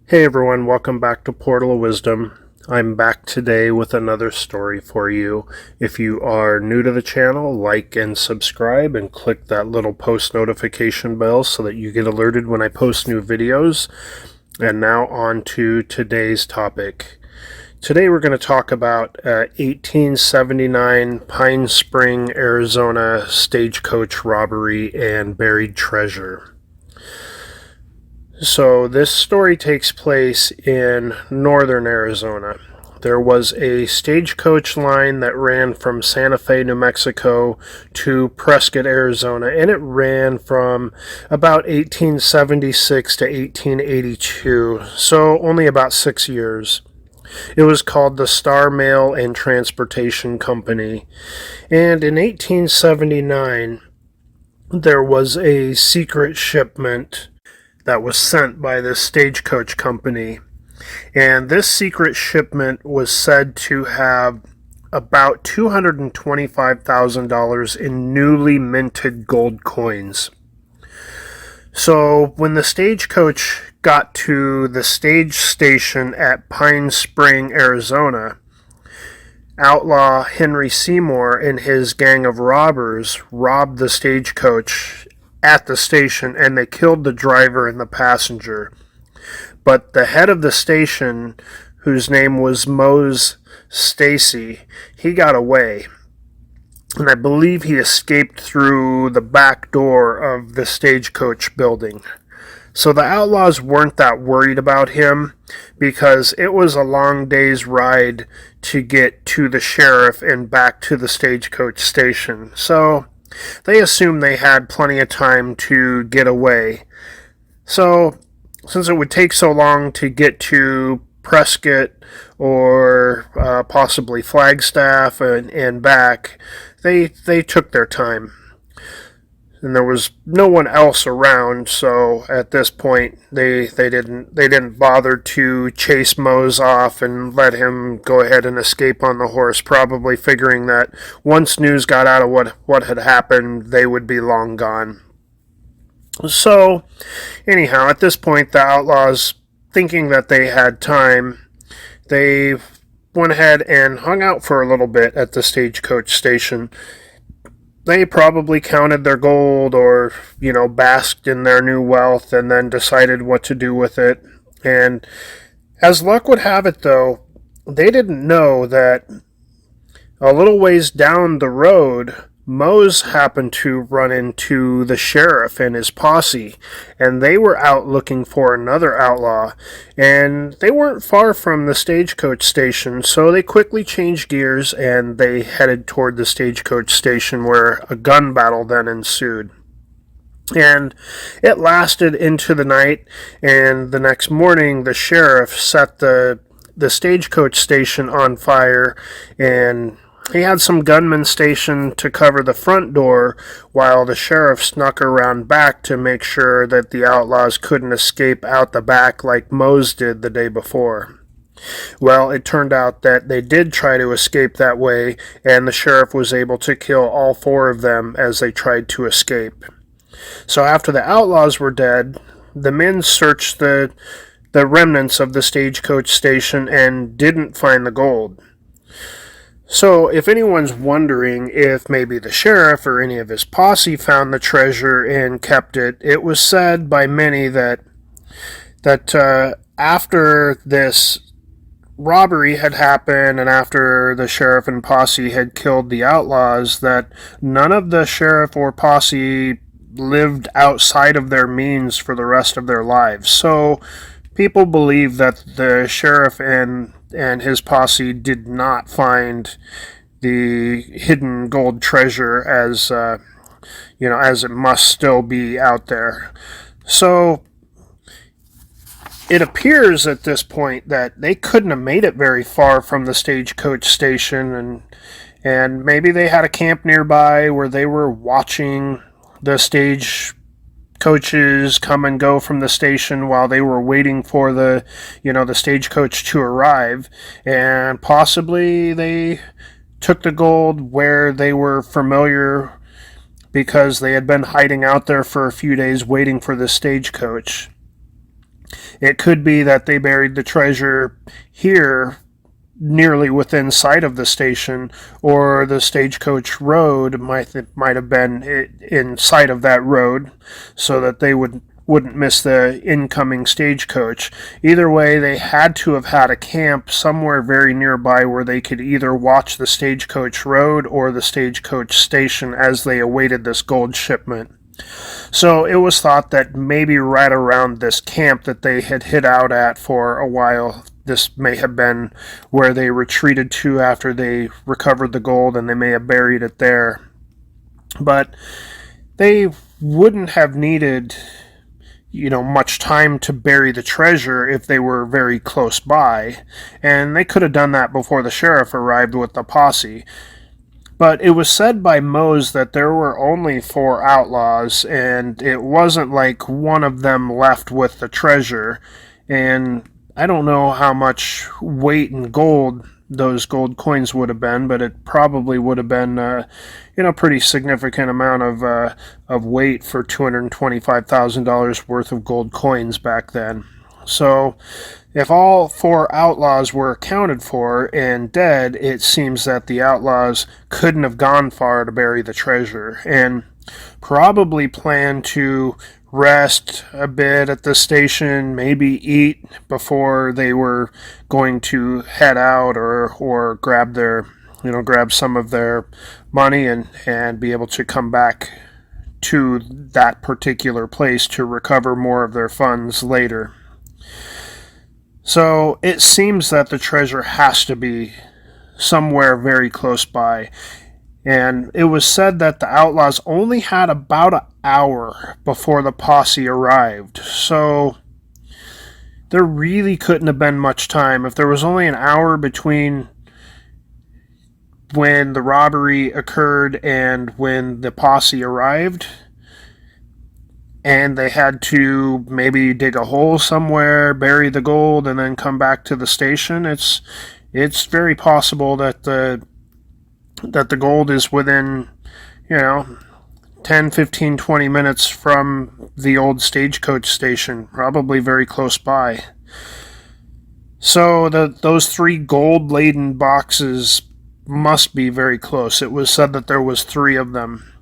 Hey everyone, welcome back to Portal of Wisdom. I'm back today with another story for you. If you are new to the channel, like and subscribe and click that little post notification bell so that you get alerted when I post new videos. And now on to today's topic. Today we're going to talk about 1879 Pine Spring, Arizona stagecoach robbery and buried treasure. So this story takes place in northern Arizona. There was a stagecoach line that ran from Santa Fe, New Mexico to Prescott, Arizona, and it ran from about 1876 to 1882, so only about 6 years. It was called the Star Mail and Transportation Company, and in 1879 there was a secret shipment that was sent by this stagecoach company. And this secret shipment was said to have about $225,000 in newly minted gold coins. So when the stagecoach got to the stage station at Pine Spring, Arizona, outlaw Henry Seymour and his gang of robbers robbed the stagecoach at the station, and they killed the driver and the passenger. But the head of the station, whose name was Mose Stacy, he got away. And I believe he escaped through the back door of the stagecoach building. So the outlaws weren't that worried about him because it was a long day's ride to get to the sheriff and back to the stagecoach station. So they assumed they had plenty of time to get away. So, since it would take so long to get to Prescott or possibly Flagstaff and back, they took their time. And there was no one else around, so at this point they didn't bother to chase Mose off and let him go ahead and escape on the horse, probably figuring that once news got out of what had happened, they would be long gone. So anyhow, at this point the outlaws, thinking that they had time, they went ahead and hung out for a little bit at the stagecoach station. They probably counted their gold or, basked in their new wealth and then decided what to do with it. And as luck would have it, though, they didn't know that a little ways down the road, Mose happened to run into the sheriff and his posse, and they were out looking for another outlaw, and they weren't far from the stagecoach station, so they quickly changed gears and they headed toward the stagecoach station, where a gun battle then ensued. And it lasted into the night, and the next morning the sheriff set the stagecoach station on fire, and he had some gunmen stationed to cover the front door while the sheriff snuck around back to make sure that the outlaws couldn't escape out the back like Mose did the day before. Well, it turned out that they did try to escape that way, and the sheriff was able to kill all 4 of them as they tried to escape. So after the outlaws were dead, the men searched the remnants of the stagecoach station and didn't find the gold. So, if anyone's wondering if maybe the sheriff or any of his posse found the treasure and kept it, it was said by many that after this robbery had happened and after the sheriff and posse had killed the outlaws, that none of the sheriff or posse lived outside of their means for the rest of their lives. So, people believe that the sheriff and his posse did not find the hidden gold treasure as it must still be out there. So it appears at this point that they couldn't have made it very far from the stagecoach station, and maybe they had a camp nearby where they were watching the stage coaches come and go from the station while they were waiting for the stagecoach to arrive, and possibly they took the gold where they were familiar because they had been hiding out there for a few days waiting for the stagecoach. It could be that they buried the treasure here, nearly within sight of the station, or the Stagecoach road might have been in sight of that road, so that they wouldn't miss the incoming stagecoach. Either way, they had to have had a camp somewhere very nearby where they could either watch the stagecoach road or the stagecoach station as they awaited this gold shipment. So it was thought that maybe right around this camp that they had hid out at for a while, this may have been where they retreated to after they recovered the gold, and they may have buried it there. But they wouldn't have needed, much time to bury the treasure if they were very close by, and they could have done that before the sheriff arrived with the posse. But it was said by Mose that there were only 4 outlaws, and it wasn't like one of them left with the treasure. And I don't know how much weight in gold those gold coins would have been, but it probably would have been, pretty significant amount of weight for $225,000 worth of gold coins back then. So, if all 4 outlaws were accounted for and dead, it seems that the outlaws couldn't have gone far to bury the treasure, and probably planned to rest a bit at the station, maybe eat before they were going to head out, or grab some of their money and be able to come back to that particular place to recover more of their funds later. So it seems that the treasure has to be somewhere very close by. And it was said that the outlaws only had about an hour before the posse arrived. So there really couldn't have been much time. If there was only an hour between when the robbery occurred and when the posse arrived, and they had to maybe dig a hole somewhere, bury the gold, and then come back to the station, it's very possible that the gold is within, 10, 15, 20 minutes from the old Stagecoach station, probably very close by. So those 3 gold-laden boxes must be very close. It was said that there was 3 of them.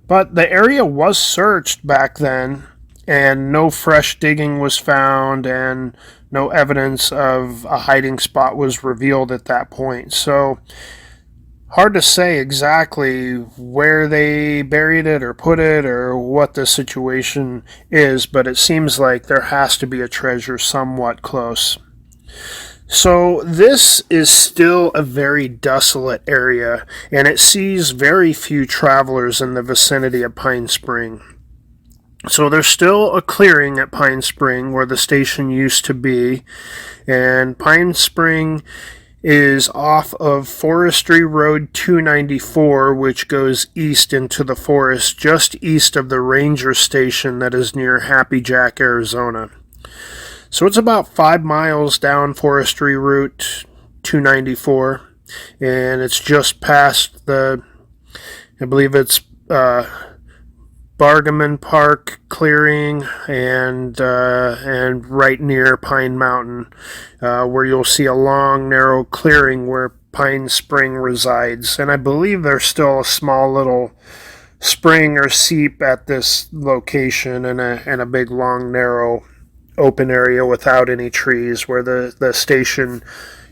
But the area was searched back then, and no fresh digging was found, and no evidence of a hiding spot was revealed at that point. So, hard to say exactly where they buried it or put it or what the situation is, but it seems like there has to be a treasure somewhat close. So this is still a very desolate area, and it sees very few travelers in the vicinity of Pine Spring. So there's still a clearing at Pine Spring where the station used to be, and Pine Spring is off of Forestry Road 294, which goes east into the forest, just east of the ranger station that is near Happy Jack, Arizona. So it's about 5 miles down Forestry Route 294, and it's just past I believe it's Bargaman Park clearing, and right near Pine Mountain, where you'll see a long, narrow clearing where Pine Spring resides. And I believe there's still a small little spring or seep at this location, and a big, long, narrow open area without any trees where the station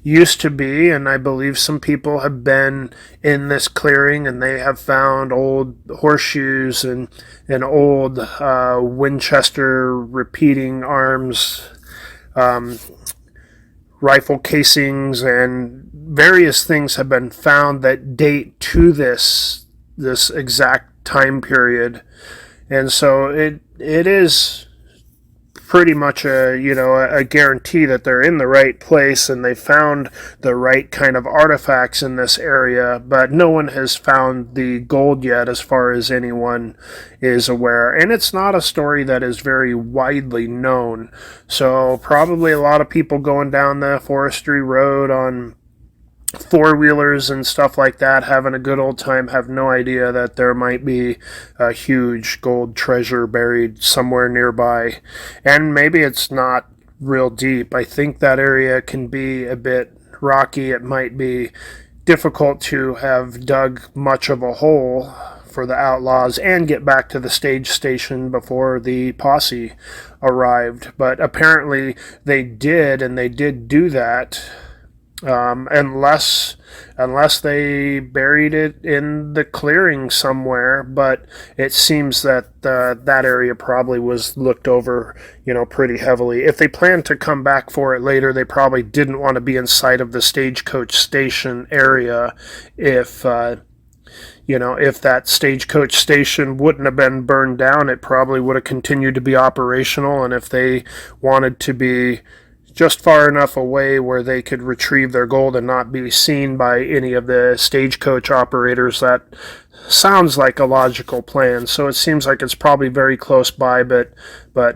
used to be. And I believe some people have been in this clearing, and they have found old horseshoes and old Winchester repeating arms, rifle casings, and various things have been found that date to this exact time period. And so it is pretty much a guarantee that they're in the right place and they found the right kind of artifacts in this area, but no one has found the gold yet as far as anyone is aware. And it's not a story that is very widely known. So probably a lot of people going down the Forestry Road on four-wheelers and stuff like that, having a good old time, have no idea that there might be a huge gold treasure buried somewhere nearby. And maybe it's not real deep. I think that area can be a bit rocky. It might be difficult to have dug much of a hole for the outlaws and get back to the stage station before the posse arrived. But apparently they did, and they did do that. Unless they buried it in the clearing somewhere, but it seems that that area probably was looked over, pretty heavily. If they planned to come back for it later, they probably didn't want to be in sight of the Stagecoach station area. If that Stagecoach station wouldn't have been burned down, it probably would have continued to be operational. And if they wanted to be just far enough away where they could retrieve their gold and not be seen by any of the Stagecoach operators, that sounds like a logical plan. So it seems like it's probably very close by, but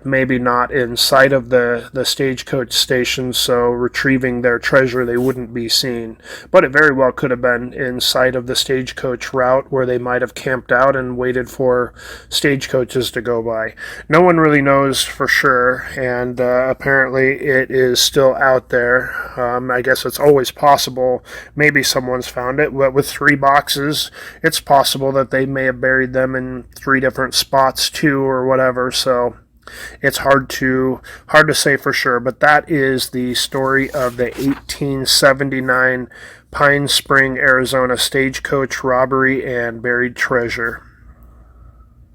maybe not in sight of the Stagecoach station, so retrieving their treasure they wouldn't be seen. But it very well could have been in sight of the Stagecoach route where they might have camped out and waited for stagecoaches to go by. No one really knows for sure, and apparently it is still out there. I guess it's always possible maybe someone's found it, but with 3 boxes, it's possible that they may have buried them in 3 different spots too, or whatever. So it's hard to say for sure. But that is the story of the 1879 Pine Spring, Arizona stagecoach robbery and buried treasure.